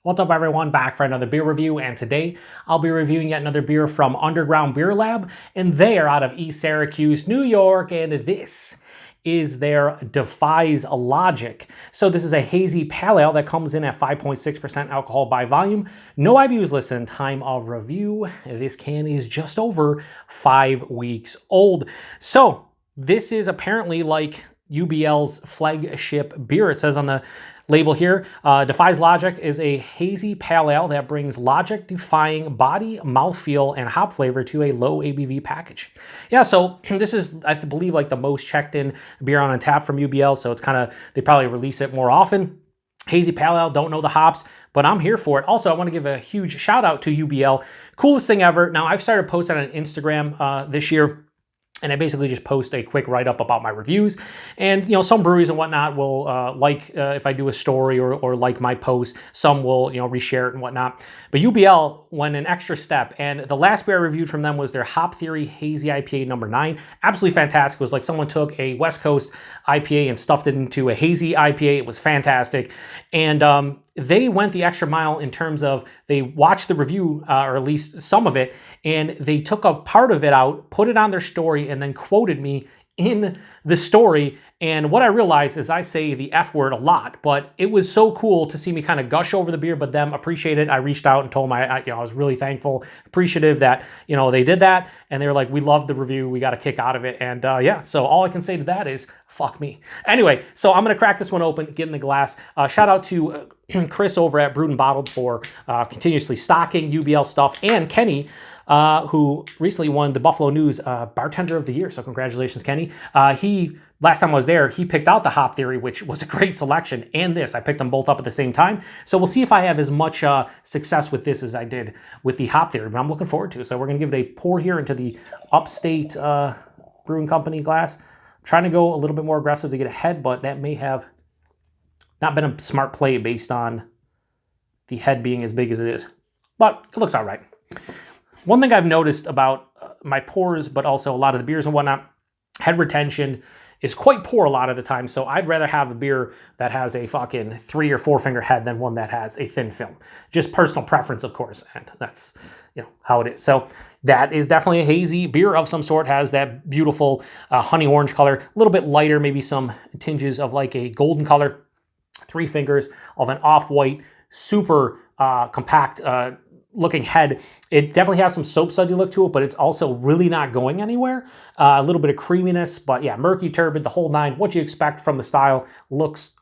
What's up everyone, back for another beer review, and today I'll be reviewing yet another beer from Underground Beer Lab, and they are out of East Syracuse, New York, and this is their Defies Logic. So this is a hazy pale ale that comes in at 5.6% alcohol by volume. No IBUs listed in time of review. This can is just over 5 weeks old. So this is apparently like UBL's flagship beer. It says on the label here, Defies Logic is a hazy pale ale that brings logic-defying body, mouthfeel, and hop flavor to a low ABV package. Yeah, so this is, I believe, like the most checked in beer on tap from UBL, so it's kind of, they probably release it more often. Hazy pale ale, don't know the hops, but I'm here for it. Also, I want to give a huge shout out to UBL. Coolest thing ever. Now, I've started posting on Instagram this year, and I basically just post a quick write-up about my reviews. And, you know, some breweries and whatnot will if I do a story or like my post, some will, you know, reshare it and whatnot. But UBL went an extra step, and the last beer I reviewed from them was their Hop Theory Hazy IPA number 9. Absolutely fantastic. It was like someone took a West Coast IPA and stuffed it into a hazy IPA. It was fantastic. And they went the extra mile in terms of they watched the review, or at least some of it, and they took a part of it out, put it on their story, and then quoted me in the story. And what I realized is I say the F word a lot, but it was so cool to see me kind of gush over the beer, but them appreciate it. I reached out and told them I was really thankful, appreciative that, you know, they did that. And they were like, we loved the review. We got a kick out of it. And yeah, so all I can say to that is fuck me. Anyway, so I'm going to crack this one open, get in the glass. Shout out to Chris over at Brewed and Bottled for continuously stocking UBL stuff, and Kenny, who recently won the Buffalo News Bartender of the Year. So congratulations, Kenny. Last time I was there, he picked out the Hop Theory, which was a great selection, and this. I picked them both up at the same time. So we'll see if I have as much success with this as I did with the Hop Theory, but I'm looking forward to it. So we're going to give it a pour here into the Upstate Brewing Company glass. I'm trying to go a little bit more aggressive to get ahead, but that may have not been a smart play based on the head being as big as it is. But it looks all right. One thing I've noticed about my pours, but also a lot of the beers and whatnot, head retention is quite poor a lot of the time. So I'd rather have a beer that has a fucking 3 or 4 finger head than one that has a thin film. Just personal preference, of course, and that's, you know, how it is. So that is definitely a hazy beer of some sort. Has that beautiful honey orange color, a little bit lighter, maybe some tinges of like a golden color. 3 fingers of an off-white, super compact looking head. It definitely has some soap sudsy look to it, but it's also really not going anywhere. A little bit of creaminess, but yeah, murky, turbid, the whole 9. What you expect from the style. Looks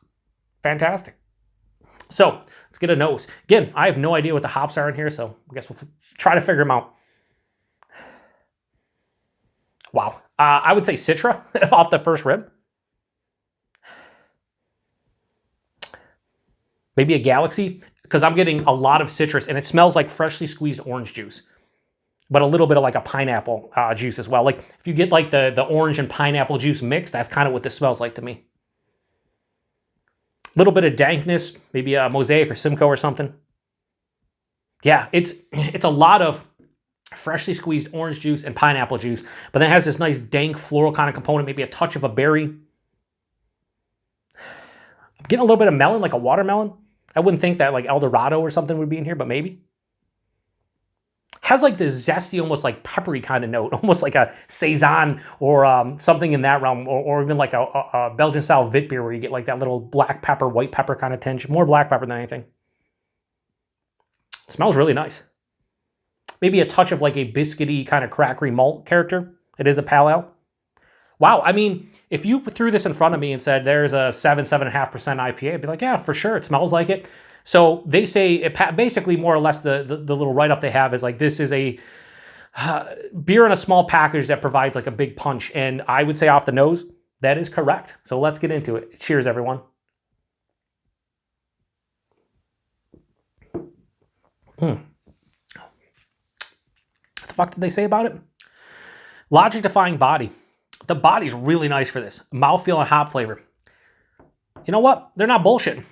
fantastic. So let's get a nose. Again, I have no idea what the hops are in here, so I guess we'll try to figure them out. Wow. I would say Citra off the first rib. Maybe a Galaxy, because I'm getting a lot of citrus, and it smells like freshly squeezed orange juice, but a little bit of like a pineapple juice as well. Like if you get like the orange and pineapple juice mix, that's kind of what this smells like to me. A little bit of dankness, maybe a Mosaic or Simcoe or something. Yeah, it's a lot of freshly squeezed orange juice and pineapple juice, but then it has this nice dank floral kind of component, maybe a touch of a berry. I'm getting a little bit of melon, like a watermelon. I wouldn't think that like Eldorado or something would be in here, but maybe. Has like this zesty, almost like peppery kind of note, almost like a Saison or something in that realm, or even like a Belgian-style Vit beer where you get like that little black pepper, white pepper kind of tinge. More black pepper than anything. It smells really nice. Maybe a touch of like a biscuity kind of crackery malt character. It is a pale ale. Wow, I mean, if you threw this in front of me and said there's a 7.5% IPA, I'd be like, yeah, for sure, it smells like it. So they say, it basically more or less the little write-up they have is like, this is a beer in a small package that provides like a big punch. And I would say off the nose, that is correct. So let's get into it. Cheers, everyone. What the fuck did they say about it? Logic-defying body. The body's really nice for this. Mouthfeel and hop flavor. You know what? They're not bullshitting.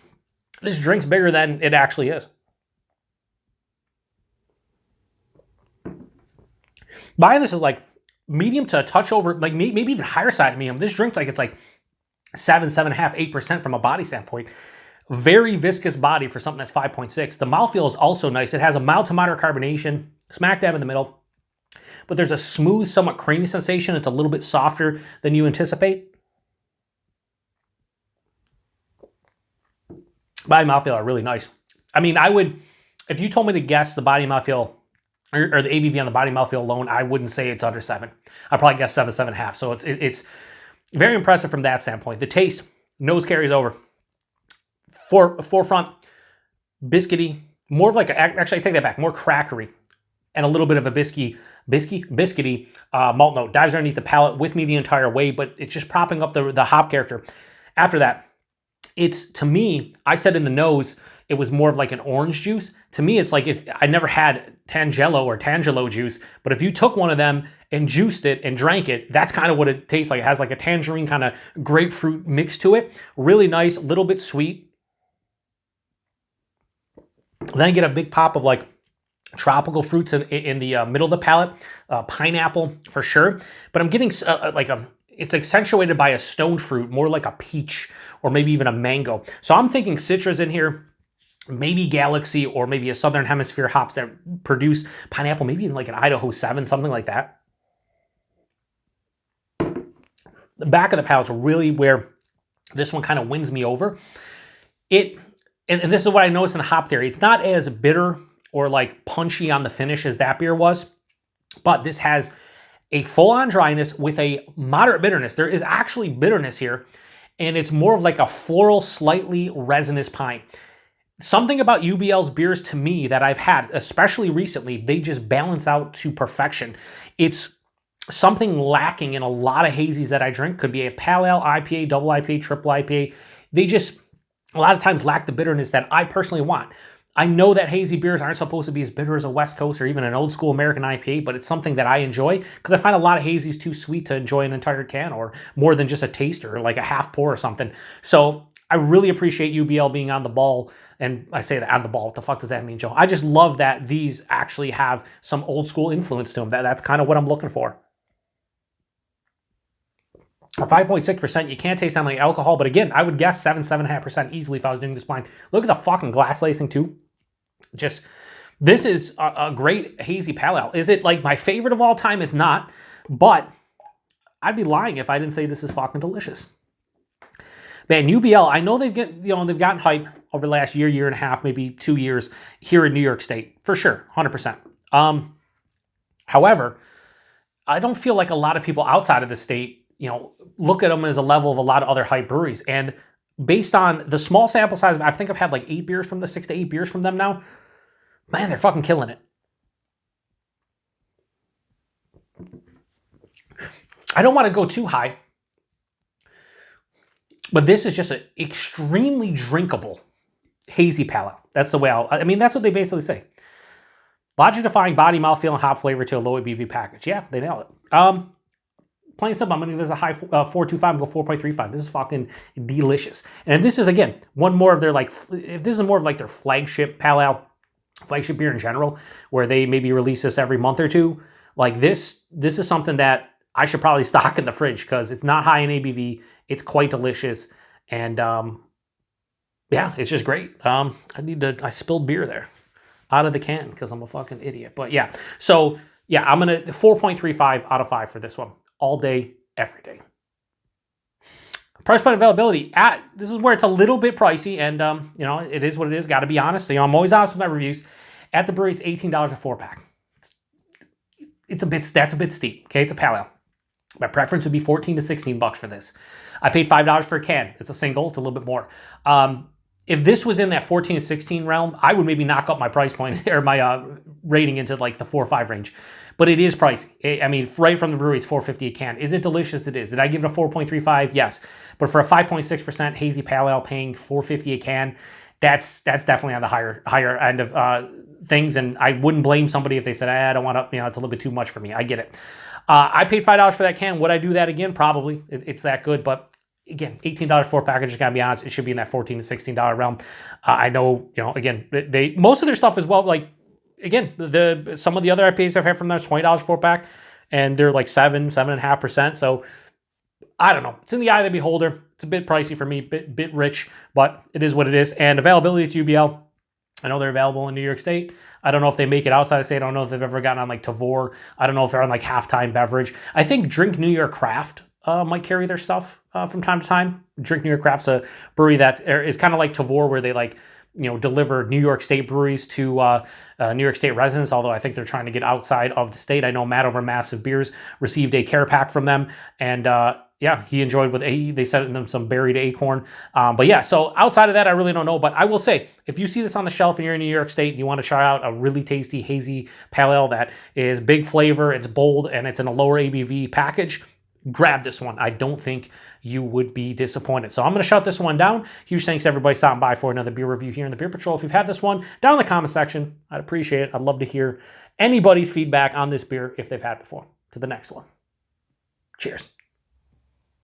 This drink's bigger than it actually is. Buying this is like medium to a touch over, like maybe even higher side of medium. This drink's like, it's like 7.5, 8% from a body standpoint. Very viscous body for something that's 5.6. The mouthfeel is also nice. It has a mild to moderate carbonation, smack dab in the middle, but there's a smooth, somewhat creamy sensation. It's a little bit softer than you anticipate. Body mouthfeel are really nice. I mean, I would, if you told me to guess the body mouthfeel or the ABV on the body mouthfeel alone, I wouldn't say it's under 7. I'd probably guess 7, 7.5. So it's very impressive from that standpoint. The taste, nose carries over. Forefront, biscuity, more of like, actually I take that back, more crackery, and a little bit of a biscuity malt note. Dives underneath the palate with me the entire way, but it's just propping up the hop character. After that, it's, to me, I said in the nose, it was more of like an orange juice. To me, it's like if I never had Tangelo or Tangelo juice, but if you took one of them and juiced it and drank it, that's kind of what it tastes like. It has like a tangerine kind of grapefruit mix to it. Really nice, a little bit sweet. Then I get a big pop of like tropical fruits in the middle of the palate. Pineapple for sure. But I'm getting it's accentuated by a stone fruit, more like a peach or maybe even a mango. So I'm thinking citrus in here, maybe Galaxy or maybe a Southern Hemisphere hops that produce pineapple, maybe even like an Idaho 7, something like that. The back of the palate's really where this one kind of wins me over. And this is what I noticed in the hop theory. It's not as bitter or like punchy on the finish as that beer was, but this has a full-on dryness with a moderate bitterness. There is actually bitterness here, and it's more of like a floral, slightly resinous pine. Something about UBL's beers to me that I've had, especially recently, they just balance out to perfection. It's something lacking in a lot of hazies that I drink. Could be a pale ale, IPA, double IPA, triple IPA. They just a lot of times lack the bitterness that I personally want. I know that hazy beers aren't supposed to be as bitter as a West Coast or even an old school American IPA, but it's something that I enjoy because I find a lot of hazies too sweet to enjoy an entire can or more than just a taster or like a half pour or something. So I really appreciate UBL being on the ball. And I say that on the ball. What the fuck does that mean, Joe? I just love that these actually have some old school influence to them. That's kind of what I'm looking for. At 5.6%, you can't taste on like alcohol, but again, I would guess 7, 7.5% easily if I was doing this blind. Look at the fucking glass lacing too. Just, this is a great hazy pale ale. Is it like my favorite of all time? It's not, but I'd be lying if I didn't say this is fucking delicious. Man, UBL, I know they've gotten hype over the last year and a half, maybe 2 years here in New York State, for sure, 100%. However, I don't feel like a lot of people outside of the state, look at them as a level of a lot of other hype breweries. And based on the small sample size, I think I've had like 8 beers from 6 to 8 beers from them now. Man, they're fucking killing it. I don't want to go too high, but this is just an extremely drinkable hazy pale ale. That's the way that's what they basically say. Logic-defying body, mouthfeel, and hop flavor to a low ABV package. Yeah, they nailed it. Plain simple, I'm going to give this a high 4.25 and go 4.35. This is fucking delicious. And if this is, again, one more of their, if this is more of like their flagship pale ale, flagship beer in general, where they maybe release this every month or two, like this is something that I should probably stock in the fridge because it's not high in ABV. It's quite delicious. And yeah, it's just great. I spilled beer there out of the can because I'm a fucking idiot. But yeah, so yeah, I'm going to 4.35 out of 5 for this one. All day, every day. Price point availability. This is where it's a little bit pricey, and it is what it is. Got to be honest. I'm always honest with my reviews. At the brewery, it's $18 a 4-pack. That's a bit steep. Okay, it's a pale ale. My preference would be $14 to $16 for this. I paid $5 for a can. It's a single. It's a little bit more. If this was in that 14 to 16 realm, I would maybe knock up my price point or my rating into like the 4 or 5 range. But it is pricey. I mean, right from the brewery, it's $4.50 a can. Is it delicious? It is. Did I give it a 4.35? Yes. But for a 5.6% hazy pale ale paying $4.50 a can, that's definitely on the higher end of things. And I wouldn't blame somebody if they said, I don't want to, it's a little bit too much for me. I get it. I paid $5 for that can. Would I do that again? Probably. It's that good. But again, $18 for a package, I gotta be honest, it should be in that $14 to $16 realm. I know, again, most of their stuff as well, like, again, some of the other IPAs I've had from them is $20 for a pack, and they're like 7.5%. So I don't know. It's in the eye of the beholder. It's a bit pricey for me, bit rich, but it is what it is. And availability to UBL, I know they're available in New York State. I don't know if they make it outside of state. I don't know if they've ever gotten on like Tavor. I don't know if they're on like Halftime Beverage. I think Drink New York Craft might carry their stuff from time to time. Drink New York Craft's a brewery that is kind of like Tavor, where they like, deliver New York State breweries to New York State residents, although I think they're trying to get outside of the state. I know Matt over Massive Beers received a care pack from them, and yeah, he enjoyed with they sent them some buried acorn. But yeah, so outside of that, I really don't know. But I will say, if you see this on the shelf and you're in New York State and you want to try out a really tasty hazy pale ale that is big flavor, it's bold, and it's in a lower ABV package, grab this one. I don't think you would be disappointed. So I'm going to shut this one down. Huge thanks to everybody stopping by for another beer review here in the Beer Patrol. If you've had this one, down in the comment section, I'd appreciate it. I'd love to hear anybody's feedback on this beer if they've had it before. To the next one. Cheers.